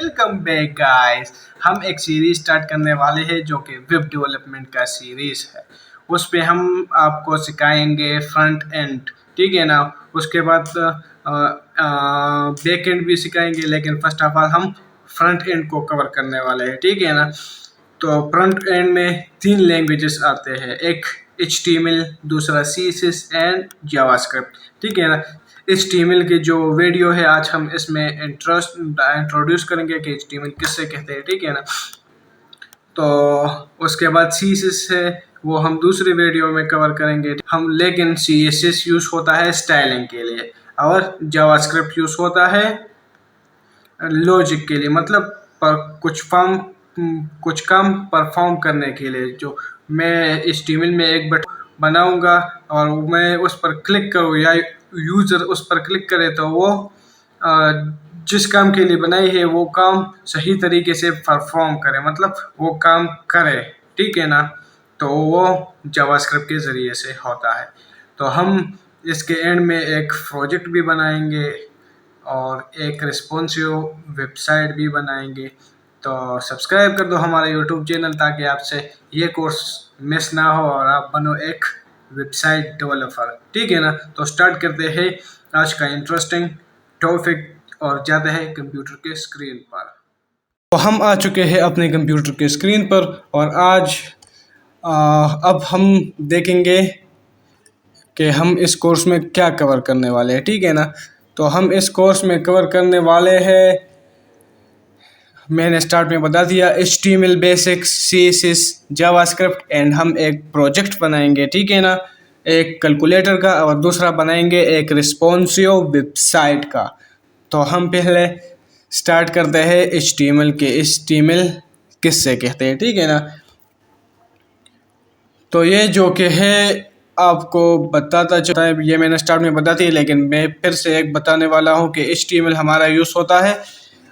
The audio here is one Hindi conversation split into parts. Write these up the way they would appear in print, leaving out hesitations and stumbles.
Welcome back guys. हम एक सीरीज स्टार्ट करने वाले हैं जो कि वेब डेवलपमेंट का सीरीज है। उस पे हम आपको सिखाएंगे फ्रंट एंड, ठीक है ना। उसके बाद बैक एंड भी सिखाएंगे, लेकिन फर्स्ट ऑफ ऑल हम फ्रंट एंड को कवर करने वाले हैं, ठीक है ना। तो फ्रंट एंड में 3 लैंग्वेजेस आते हैं, एक HTML, दूसरा CSS एंड जावास्क्रिप्ट, ठीक है ना। HTML की जो वीडियो है आज हम इसमें इंट्रोड्यूस करेंगे कि HTML किससे कहते हैं, ठीक है ना। तो उसके बाद CSS है, वो हम दूसरी वीडियो में कवर करेंगे हम। लेकिन CSS यूज होता है स्टाइलिंग के लिए और जावास्क्रिप्ट यूज होता है लॉजिक के लिए, मतलब पर कुछ काम परफॉर्म करने के लिए। जो मैं HTML में एक बटन बनाऊंगा और मैं उस पर क्लिक करूँ या यूजर उस पर क्लिक करे तो वो जिस काम के लिए बनाई है वो काम सही तरीके से परफॉर्म करे, मतलब वो काम करे, ठीक है ना। तो वो जावास्क्रिप्ट के ज़रिए से होता है। तो हम इसके एंड में एक प्रोजेक्ट भी बनाएंगे और एक रिस्पॉन्सिव वेबसाइट भी बनाएंगे। तो सब्सक्राइब कर दो हमारा यूट्यूब चैनल ताकि आपसे ये कोर्स मिस ना हो और आप बनो एक वेबसाइट डेवलपर, ठीक है ना। तो स्टार्ट करते हैं आज का इंटरेस्टिंग टॉपिक और जाते हैं कंप्यूटर के स्क्रीन पर। तो हम आ चुके हैं अपने कंप्यूटर के स्क्रीन पर और आज अब हम देखेंगे कि हम इस कोर्स में क्या कवर करने वाले हैं, ठीक है ना। तो हम इस कोर्स में कवर करने वाले हैं, मैंने स्टार्ट में बता दिया, HTML basics, CSS, JavaScript and हम एक प्रोजेक्ट बनाएंगे, ठीक है ना, एक कैलकुलेटर का, और दूसरा बनाएंगे एक रिस्पॉन्सिव वेबसाइट का। तो हम पहले स्टार्ट करते हैं HTML के। HTML किससे कहते हैं, ठीक है ना। तो ये जो कि है आपको बताता चलता है, ये मैंने स्टार्ट में बता दिया, लेकिन मैं फिर से एक बताने वाला हूँ कि HTML हमारा यूज़ होता है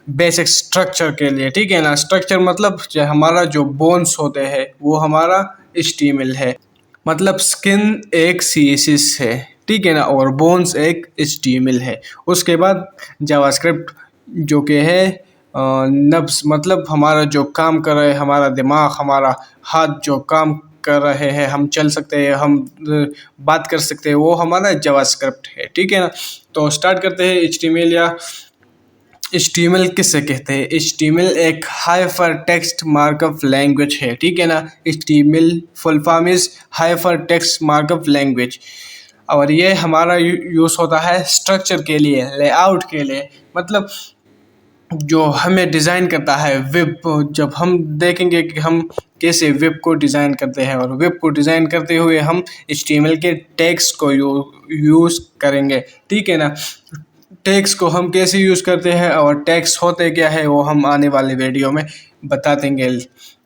बेसिक स्ट्रक्चर के लिए, ठीक है ना। स्ट्रक्चर मतलब हमारा जो बोन्स होते हैं वो हमारा HTML है, मतलब स्किन एक CSS है, ठीक है ना, और बोन्स एक HTML है। उसके बाद जावास्क्रिप्ट जो कि है नब्स, मतलब हमारा जो काम कर रहे हैं, हमारा दिमाग, हमारा हाथ जो काम कर रहे हैं, हम चल सकते हैं, हम बात कर सकते हैं, वो हमारा जावास्क्रिप्ट है, ठीक है ना। तो स्टार्ट करते हैं HTML या HTML किससे कहते हैं। HTML एक हाइपर टेक्स्ट मार्कअप लैंग्वेज है, ठीक है ना। HTML full form is hyper text markup language, और ये हमारा यूज़ होता है स्ट्रक्चर के लिए, लेआउट के लिए, मतलब जो हमें डिज़ाइन करता है वेब। जब हम देखेंगे कि हम कैसे वेब को डिज़ाइन करते हैं, और वेब को डिज़ाइन करते हुए हम HTML के टैग्स को यूज़ करेंगे, ठीक है ना। टैग्स को हम कैसे यूज़ करते हैं और टैग्स होते क्या है वो हम आने वाले वीडियो में बता देंगे।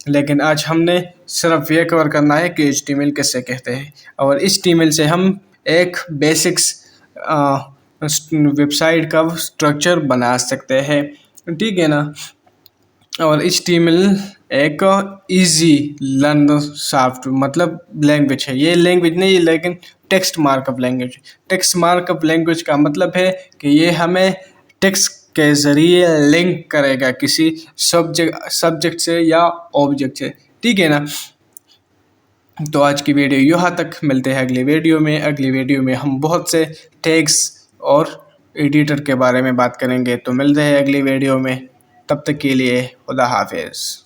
लेकिन आज हमने सिर्फ ये कवर करना है कि HTML किससे कहते हैं, और HTML से हम एक बेसिक्स वेबसाइट का स्ट्रक्चर बना सकते हैं, ठीक है ना। और HTML एक इजी लर्न सॉफ्ट मतलब लैंग्वेज है। ये लैंग्वेज नहीं, लेकिन text markup language. Text markup language का मतलब है कि ये हमें टेक्स्ट के ज़रिए लिंक करेगा किसी सब्जेक्ट से या ऑब्जेक्ट से, ठीक है ना। तो आज की वीडियो यहाँ तक, मिलते हैं अगली वीडियो में। अगली वीडियो में हम बहुत से टैग्स और एडिटर के बारे में बात करेंगे। तो मिलते हैं अगली वीडियो में, तब तक के लिए खुदा हाफिज़।